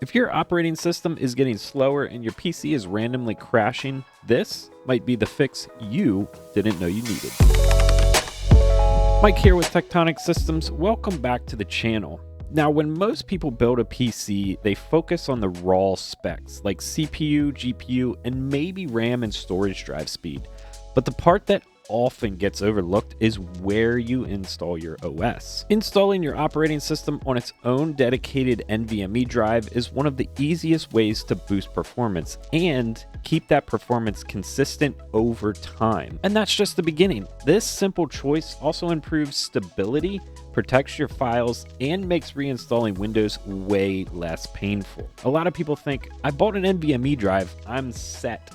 If your operating system is getting slower and your PC is randomly crashing, this might be the fix you didn't know you needed. Mike here with Tectonic Systems. Welcome back to the channel. Now, when most people build a PC, they focus on the raw specs like CPU, GPU, and maybe RAM and storage drive speed. But the part that often gets overlooked is where you install your OS. Installing your operating system on its own dedicated NVMe drive is one of the easiest ways to boost performance and keep that performance consistent over time. And that's just the beginning. This simple choice also improves stability, protects your files, and makes reinstalling Windows way less painful. A lot of people think, I bought an NVMe drive, I'm set.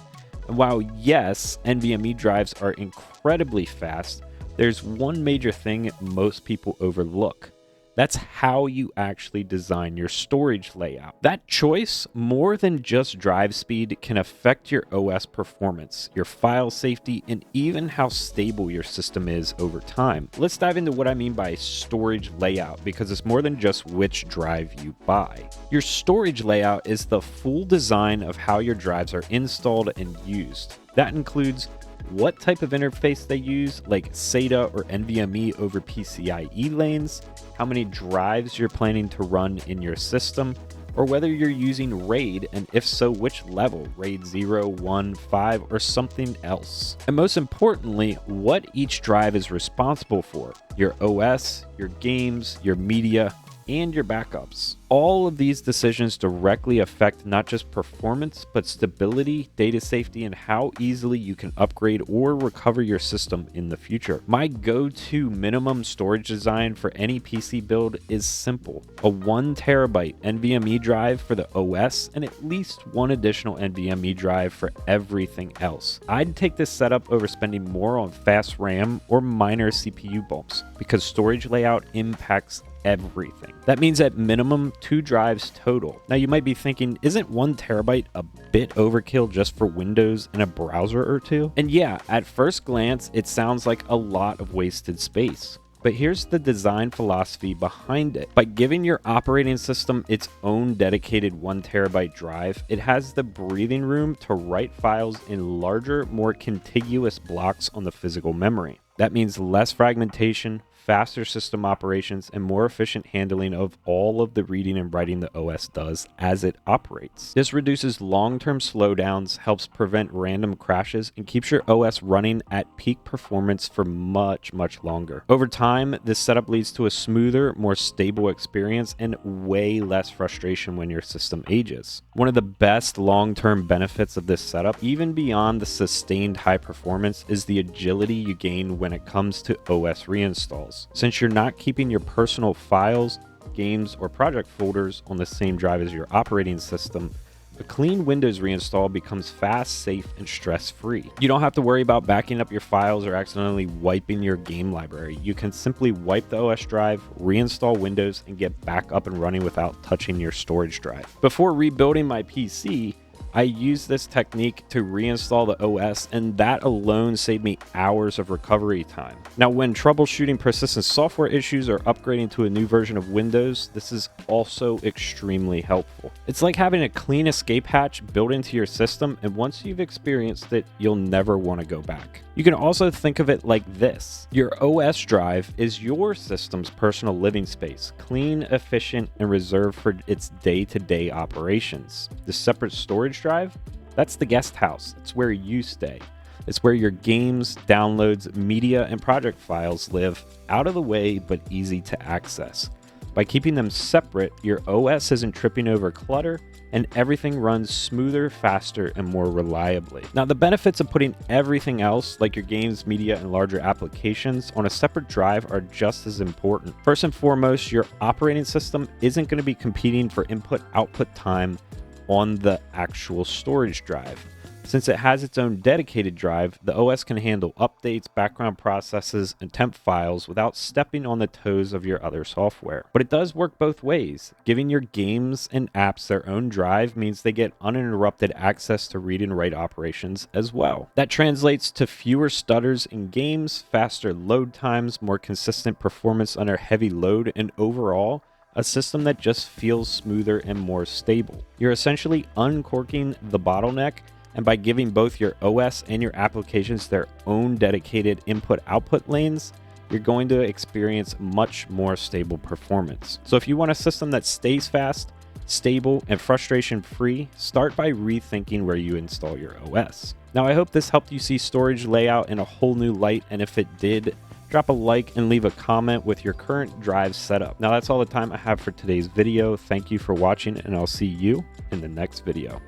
And while yes, NVMe drives are incredibly fast, there's one major thing most people overlook. That's how you actually design your storage layout. That choice, more than just drive speed, can affect your OS performance, your file safety, and even how stable your system is over time. Let's dive into what I mean by storage layout, because it's more than just which drive you buy. Your storage layout is the full design of how your drives are installed and used. That includes what type of interface they use, like SATA or NVMe over PCIe lanes, how many drives you're planning to run in your system, or whether you're using RAID, and if so, which level, RAID 0, 1, 5, or something else. And most importantly, what each drive is responsible for, your OS, your games, your media, and your backups. All of these decisions directly affect not just performance, but stability, data safety, and how easily you can upgrade or recover your system in the future. My go-to minimum storage design for any PC build is simple. A 1 terabyte NVMe drive for the OS and at least one additional NVMe drive for everything else. I'd take this setup over spending more on fast RAM or minor CPU bumps because storage layout impacts everything. That means at minimum 2 drives total. Now you might be thinking, isn't 1 terabyte a bit overkill just for Windows and a browser or two? And yeah, at first glance, it sounds like a lot of wasted space. But here's the design philosophy behind it. By giving your operating system its own dedicated 1 terabyte drive, it has the breathing room to write files in larger, more contiguous blocks on the physical memory. That means less fragmentation, faster system operations, and more efficient handling of all of the reading and writing the OS does as it operates. This reduces long-term slowdowns, helps prevent random crashes, and keeps your OS running at peak performance for much longer. Over time, this setup leads to a smoother, more stable experience and way less frustration when your system ages. One of the best long-term benefits of this setup, even beyond the sustained high performance, is the agility you gain when it comes to OS reinstalls. Since you're not keeping your personal files, games, or project folders on the same drive as your operating system, a clean Windows reinstall becomes fast, safe, and stress-free. You don't have to worry about backing up your files or accidentally wiping your game library. You can simply wipe the OS drive, reinstall Windows, and get back up and running without touching your storage drive. Before rebuilding my PC, I used this technique to reinstall the OS, and that alone saved me hours of recovery time. Now, when troubleshooting persistent software issues or upgrading to a new version of Windows, this is also extremely helpful. It's like having a clean escape hatch built into your system, and once you've experienced it, you'll never want to go back. You can also think of it like this. Your OS drive is your system's personal living space, clean, efficient, and reserved for its day-to-day operations. The separate storage drive, that's the guest house. It's where you stay. It's where your games, downloads, media, and project files live, out of the way but easy to access. By keeping them separate, your OS isn't tripping over clutter, and everything runs smoother, faster, and more reliably. Now, the benefits of putting everything else, like your games, media, and larger applications, on a separate drive are just as important. First and foremost, your operating system isn't going to be competing for input-output time on the actual storage drive. Since it has its own dedicated drive, the OS can handle updates, background processes, and temp files without stepping on the toes of your other software. But it does work both ways. Giving your games and apps their own drive means they get uninterrupted access to read and write operations as well. That translates to fewer stutters in games, faster load times, more consistent performance under heavy load, and overall, a system that just feels smoother and more stable. You're essentially uncorking the bottleneck, and by giving both your OS and your applications their own dedicated input-output lanes, you're going to experience much more stable performance. So if you want a system that stays fast, stable, and frustration-free, start by rethinking where you install your OS. Now, I hope this helped you see storage layout in a whole new light, and if it did, drop a like and leave a comment with your current drive setup. Now, that's all the time I have for today's video. Thank you for watching, and I'll see you in the next video.